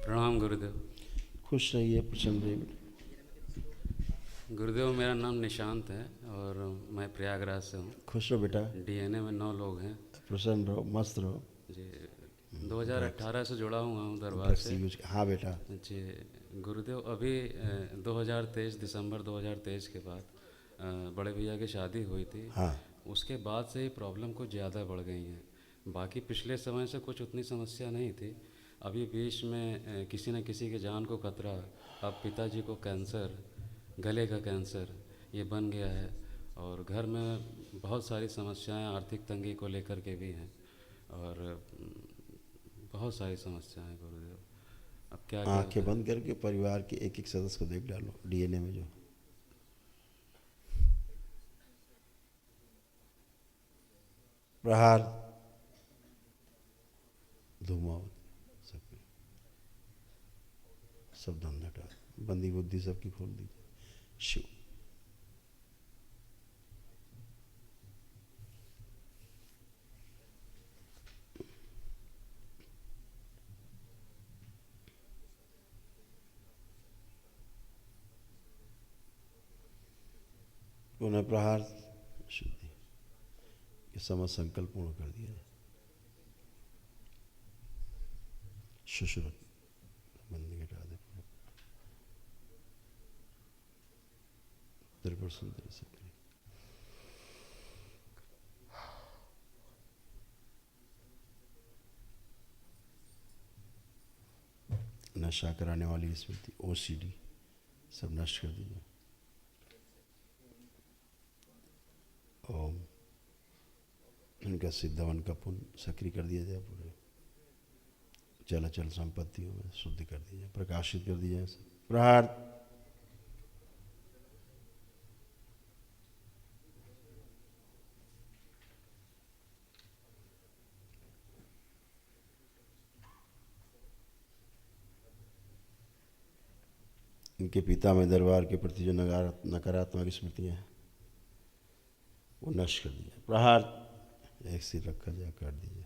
प्रणाम गुरुदेव। खुश रहिए, प्रसन्न रहिए। गुरुदेव, मेरा नाम निशांत है और मैं प्रयागराज से हूँ। खुश रहो बेटा, डीएनए में 9 लोग हैं। प्रसन्न रहो, मस्त रहो। जी, ड्रग्स 2018 से जुड़ा हुआ हूँ दरबार ड्रग्स से। यूज, हाँ बेटा। जी गुरुदेव, अभी 2023 दिसंबर 2023 के बाद बड़े भैया की शादी हुई थी। हाँ उसके बाद से ही प्रॉब्लम कुछ ज़्यादा बढ़ गई हैं। बाकी पिछले समय से कुछ उतनी समस्या नहीं थी। अभी बीच में किसी न किसी की जान को खतरा। अब पिताजी को कैंसर, गले का कैंसर ये बन गया है। और घर में बहुत सारी समस्याएं आर्थिक तंगी को लेकर के भी हैं। और बहुत सारी समस्याएं हैं गुरुदेव। अब क्या किया आंखें जाए? बंद करके परिवार के एक एक सदस्य को देख डालो डीएनए में जो प्रहार धूमावत सब धंधा हटा, बंदी बुद्धि सबकी खोल दीजिए। शिव पुनः प्रहार शुद्धि ये समझ संकल्प पूर्ण कर दिया। शुश्रुत बंदी हटा दे, त्रिपुर सुंदरी से करें। नशा कराने वाली स्मृति ओसीडी सब नष्ट कर दीजिए। ओम इनका सिद्धवन का पुण्य सक्रिय कर दिया जाए, पूरे चलाचल संपत्तियों में शुद्ध कर दिया जाए, प्रकाशित कर दिया जाए। प्रहार इनके पिता में दरबार के प्रति जो नकारात्मक स्मृतियाँ हैं वो नष्ट कर दिया। प्रहार एक सिर रखा जाए, काट दीजिए।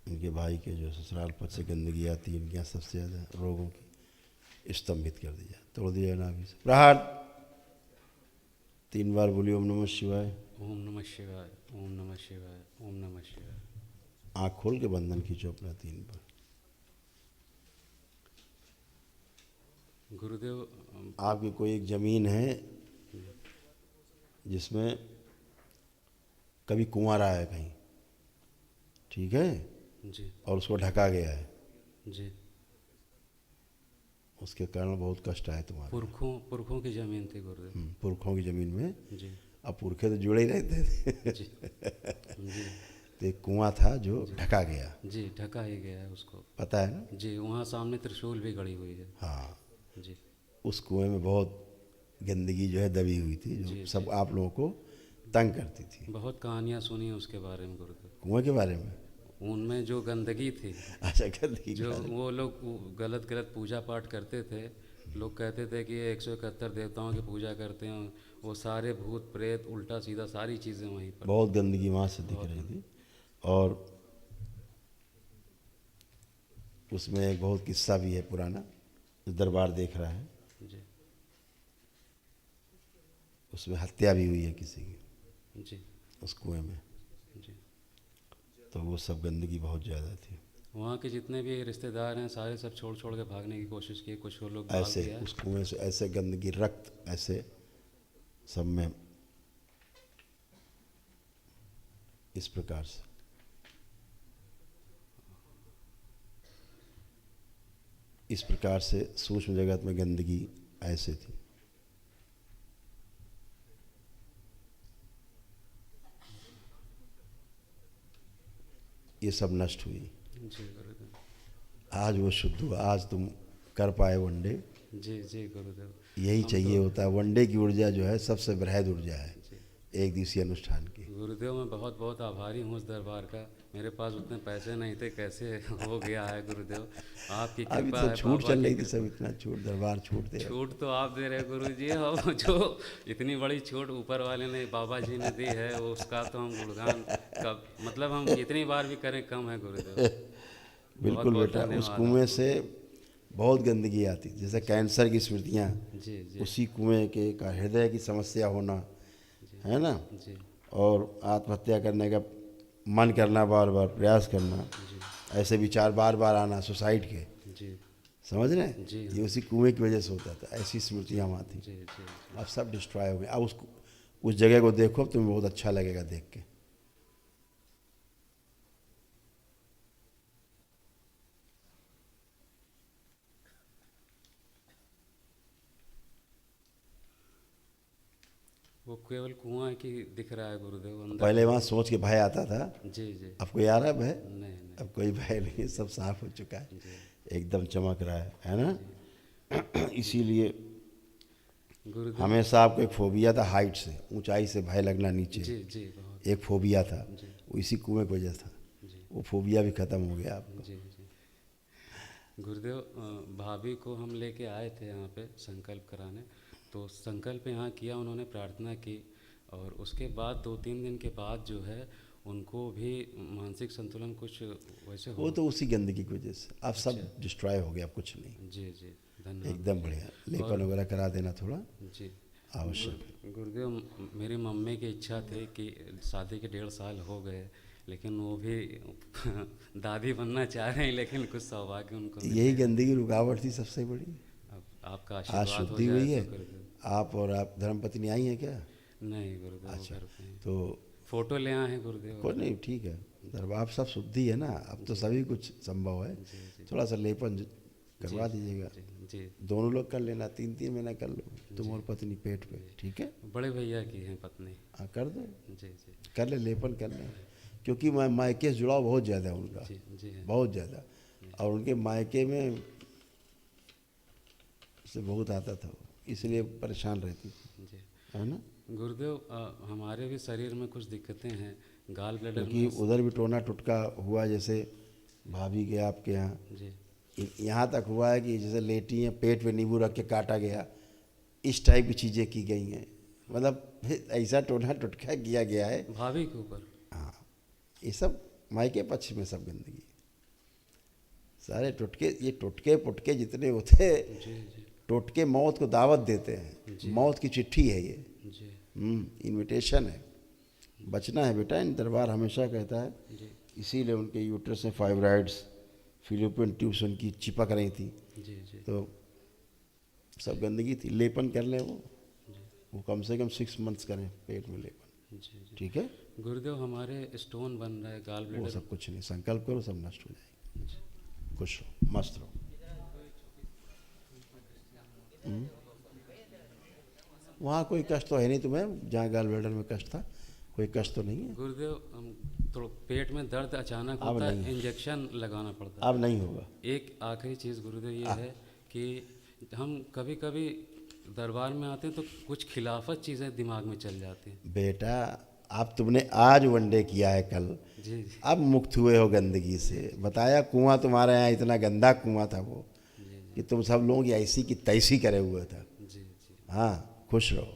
इनके भाई के जो ससुराल पद से गंदगी आती है, इनके यहाँ सबसे ज़्यादा रोगों की स्तंभित कर दिया, तोड़ दिया नाभि से। प्रहार 3 बार बोलिए ओम नमः शिवाय। ओम नमः शिवाय, ओम नमः शिवाय, ओम नमः शिवाय। आँख खोल के बंधन खींचो अपना 3 बार। गुरुदेव, आपकी कोई एक ज़मीन है जिसमें कभी कुआं रहा है कहीं, ठीक है, जी और उसको ढका गया है, जी। उसके कारण बहुत कष्ट आए तुम्हारे। पुरखों की ज़मीन थी गुरुदेव। पुरखों की ज़मीन में। जी अब पुरखे तो जुड़े ही रहते थे। जी जी तो एक कुआं था जो जी ढका गया, जी, ढका ही गया है उसको। पता है ना? जी, वहाँ सामने त्रिशूल भी गड़ी हुई है। हाँ, जी उस कुएं में बहुत गंदगी जो है दबी हुई थी, जो जी सब जी। आप लोगों को तंग करती थी। बहुत कहानियाँ सुनी हैं उसके बारे में गुरुदेव। कुएं के बारे में? उनमें जो गंदगी थी, अच्छा, गंदगी के जो बारे में। वो लोग गलत गलत पूजा पाठ करते थे। लोग कहते थे कि ये 171 देवताओं की पूजा करते हैं। वो सारे भूत प्रेत उल्टा सीधा सारी चीज़ें वहीं पर। बहुत गंदगी वहाँ से दिख बहुत रही थी। और उसमें एक बहुत किस्सा भी है पुराना, जो दरबार देख रहा है। जी उसमें हत्या भी हुई है किसी की जी उस कुएं में। जी। तो वो सब गंदगी बहुत ज़्यादा थी। वहाँ के जितने भी रिश्तेदार हैं सारे सब छोड़ छोड़ के भागने की कोशिश की। कुछ वो लोग भाग ऐसे गया। उस कुएं से ऐसे गंदगी, रक्त ऐसे सब में, इस प्रकार से। इस प्रकार से सूक्ष्म जगत में गंदगी ऐसे थी। ये सब नष्ट हुई। जी गुरुदेव। आज वो शुद्ध हुआ, आज तुम कर पाए वनडे। जी जी गुरुदेव। यही हम चाहिए तो होता है, वनडे की ऊर्जा जो है सबसे बृहद ऊर्जा है। जी एक दिवसीय अनुष्ठान की। गुरुदेव मैं बहुत बहुत आभारी हूँ उस दरबार का। मेरे पास उतने पैसे नहीं थे, कैसे हो गया है गुरुदेव, आपकी अभी कृपा तो है, छूट बाबा चल की रही थी, सब कृपा। इतना छूट, दरबार छूट दे रहा। छूट तो आप दे रहे गुरु जी, और जो इतनी बड़ी छूट ऊपर वाले ने, बाबा जी ने दी है, वो उसका तो हम गुणगान कब, मतलब हम कितनी बार भी करें कम है गुरुदेव। बहुत बिल्कुल बहुत बेटा, उस धन्यवाद कुएं आपको। से बहुत गंदगी आती, जैसे कैंसर की स्मृतियाँ, जी जी उसी कुएं के का हृदय की समस्या होना, है ना, जी और आत्महत्या करने का मन करना, बार बार प्रयास करना, जी ऐसे विचार बार बार आना सुसाइड के, जी समझ रहे हैं, जी ये उसी कुएं की वजह से होता था, ऐसी स्मृतियाँ वहाँ थी। जी जी अब सब डिस्ट्रॉय हो गए। अब उस जगह को देखो, तुम्हें बहुत अच्छा लगेगा देख के। वो केवल कुआं की दिख रहा है गुरुदेव, अंदर पहले तो- वहाँ सोच के भय आता था, जी जी अब कोई आ रहा है भय? नहीं नहीं अब कोई भय नहीं है, सब साफ हो चुका है, जी एकदम चमक रहा है ना। इसीलिए गुरुदेव। हमेशा आपको एक फोबिया था हाइट से, ऊंचाई से भय लगना नीचे, जी जी बहुत। एक फोबिया था, जी वो इसी कुएं की वजह था। जी वो फोबिया भी खत्म हो गया आपका। जी जी गुरुदेव, भाभी को हम लेके आए थे यहाँ पे संकल्प कराने, तो संकल्प यहाँ किया, उन्होंने प्रार्थना की, और उसके बाद 2-3 दिन के बाद जो है उनको भी मानसिक संतुलन कुछ वैसे वो हो। तो उसी गंदगी की वजह से अब सब डिस्ट्रॉय हो गया, अब कुछ नहीं, जी जी धन्यवाद। एकदम बढ़िया। लेपन और- वगैरह करा देना थोड़ा जी आवश्यक है। गुरुदेव, मेरी मम्मी की इच्छा थी कि शादी के 1.5 साल हो गए, लेकिन वो भी दादी बनना चाह रहे हैं, लेकिन कुछ सौभाग्य उनको मिल यही गया। गंदगी रुकावट थी सबसे बड़ी। अब आपका आज आशीर्वाद हो शुद्धि हुई जाए है, तो गुरुदेव। आप और आप धर्मपत्नी आई हैं क्या? नहीं गुरुदेव, वो अच्छा, घर पे हैं। तो फोटो ले आए हैं गुरुदेव। कोई नहीं, ठीक है, दरबार सब शुद्धि है ना, अब तो सभी कुछ संभव है। जी जी थोड़ा सा लेपन करवा दीजिएगा, जी जी दोनों लोग कर लेना, 3-3 महीना कर लो, तुम और पत्नी पेट पे, ठीक है, बड़े भैया की हैं पत्नी। हाँ कर दो, जी जी कर ले, लेपन कर ले, क्योंकि मायके से जुड़ाव बहुत ज़्यादा है उनका, जी जी हैं। बहुत ज़्यादा, और उनके मायके में से बहुत आता था वो, इसलिए परेशान रहती थी, जी है ना, गुरुदेव, हमारे भी शरीर में कुछ दिक्कतें हैं, गाल ब्लैडर क्योंकि में। उधर भी टोना टुटका हुआ, जैसे भाभी के आपके यहाँ जी यहाँ तक हुआ है कि जैसे लेटी हैं, पेट पे नींबू रख के काटा गया, इस टाइप की चीज़ें की गई हैं, मतलब ऐसा टोना टुटका किया गया है। भाभी के ऊपर। हाँ, ये सब मायके पक्ष में सब गंदगी, सारे टुटके, ये टुटके पुटके जितने होते हैं, जी जी टोटके मौत को दावत देते हैं, मौत की चिट्ठी है ये, जी इनविटेशन है, बचना है बेटा। इन दरबार हमेशा कहता है, जी इसीलिए उनके यूट्रस में फाइब्राइड्स, फिलिपिन ट्यूब्स उनकी चिपक रही थी, जी जी तो सब गंदगी थी। लेपन कर लें वो कम से कम 6 मंथ्स करें पेट में लेपन, जी जी ठीक है, गुरुदेव, हमारे स्टोन बन रहा है गाल वो ब्लैडर। सब कुछ नहीं, संकल्प करो सब नष्ट हो जाएगी, खुश रहो, मस्त रहो। वहाँ कोई कष्ट तो है नहीं तुम्हें, जहाँ गाल ब्लैडर में कष्ट था, कोई कष्ट तो नहीं है, गुरुदेव, हम थोड़ा पेट में दर्द अचानक अब होता है, नहीं। इंजेक्शन लगाना पड़ता है। अब नहीं होगा। एक आखिरी चीज़ गुरुदेव ये है कि हम कभी कभी दरबार में आते हैं तो कुछ खिलाफत चीज़ें दिमाग में चल जाती हैं। बेटा अब तुमने आज वनडे किया है, कल जी जी अब मुक्त हुए हो गंदगी से। बताया कुआं तुम्हारे यहाँ इतना गंदा कुआं था वो, जी कि तुम सब लोग ऐसी की तैसी करे हुए था। जी जी हाँ, खुश रहो।